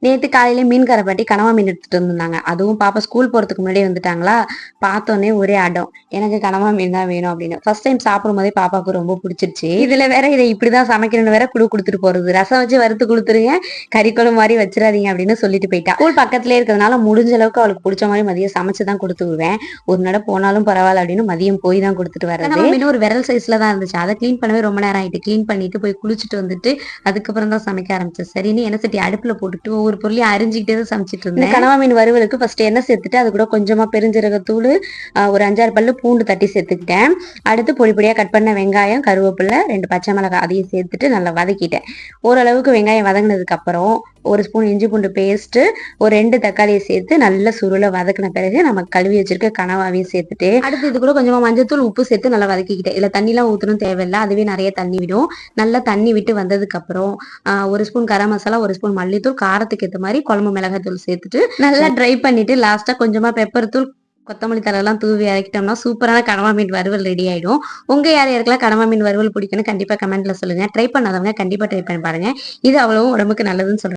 நேத்து காலையில மீன்கார பாட்டி கனவா மீன் எடுத்துட்டு வந்திருந்தாங்க. அதுவும் பாப்பா ஸ்கூல் போறதுக்கு முன்னாடியே வந்துட்டாங்களா, பார்த்தோனே ஒரே அடம். எனக்கு கனவா மீன் தான் வேணும் அப்படின்னு. ஃபர்ஸ்ட் டைம் சாப்பிடும்போதே பாப்பாவுக்கு ரொம்ப புடிச்சிருச்சு. இதுல வேற இத இப்படிதான் சமைக்கணும்னு வேற குடுத்துட்டு போறது. ரசம் வச்சு வறுத்து குடுத்துருங்க, கறி குழம்பு மாரி வச்சிராதீங்க அப்படின்னு சொல்லிட்டு போயிட்டா. ஸ்கூல் பக்கத்திலேயே இருக்கிறதுனால முடிஞ்ச அளவுக்கு அவளுக்கு புடிச்ச மாரி மதியம் சமைச்சு தான் குடுத்து விடுவேன். ஒரு நட போனாலும் பரவாயில்ல அப்படின்னு மதியம் போய் தான் குடுத்துட்டு வர்றது. கனவா மீன் ஒரு விரல் சைஸ்ல தான் இருந்துச்சு. அத கிளீன் பண்ணவே ரொம்ப நேரம் ஆயிட்டு. கிளீன் பண்ணிட்டு போய் குளிச்சுட்டு வந்துட்டு அதுக்கப்புறம் தான் சமைக்க ஆரம்பிச்சேன். சரின்னு எண்ணெய் சட்டி அடுப்புல போட்டுட்டு ஒவ்வொரு பொருளையும் அரிஞ்சுக்கிட்டே தான் சமைச்சிட்டு இருந்தேன். இந்த கனவா மீன் வறுவலுக்கு ஃபர்ஸ்ட் எண்ணெய் சேர்த்துட்டு அது கூட கொஞ்சமா பெருஞ்சீரகத்தூள், ஒரு 5, 6 பல்லு பூண்டு தட்டி சேர்த்துக்கிட்டேன். அடுத்து பொடி பொடியா கட் பண்ண வெங்காயம், கருவேப்பிலை, 2 பச்சை மிளகாய் அதையும் சேர்த்துட்டு நல்லா வதக்கிட்டேன். ஓரளவுக்கு வெங்காயம் வதங்கினதுக்கு அப்புறம் 1 ஸ்பூன் இஞ்சி பூண்டு பேஸ்ட், ஒரு 2 தக்காளியை சேர்த்து நல்லா சுருள வதக்கின பிறகு நம்ம கழுவி வச்சிருக்க கனவாவையும் சேர்த்துட்டு அடுத்து இது கூட கொஞ்சமா மஞ்சத்தூள், உப்பு சேர்த்து நல்லா வதக்கிக்கிட்டேன். இதுல தண்ணிலாம் ஊத்தணும் தேவையில்லை. அதுவே நிறைய தண்ணி விடும். நல்லா தண்ணி விட்டு வந்ததுக்கு அப்புறம் 1 ஸ்பூன் கரம் மசாலா, 1 ஸ்பூன் மல்லித்தூள், காரத்துக்கு ஏத்த மாதிரி குழம்பு மிளகாய் தூள் சேர்த்துட்டு நல்லா ட்ரை பண்ணிட்டு லாஸ்டா கொஞ்சமா பெப்பர் தூள், கொத்தமல்லி தழைலாம் தூவி இறக்கிட்டோம்னா சூப்பரான கனவா மீன் வறுவல் ரெடி ஆயிடும். உங்க யாருக்கெல்லாம் கனவா மீன் வறுவல் பிடிக்கும்னு கண்டிப்பா கமெண்ட்ல சொல்லுங்க. ட்ரை பண்ணாதவங்க கண்டிப்பா ட்ரை பண்ணி பாருங்க. இது அவ்வளவும் உடம்புக்கு நல்லதுன்னு சொல்றேன்.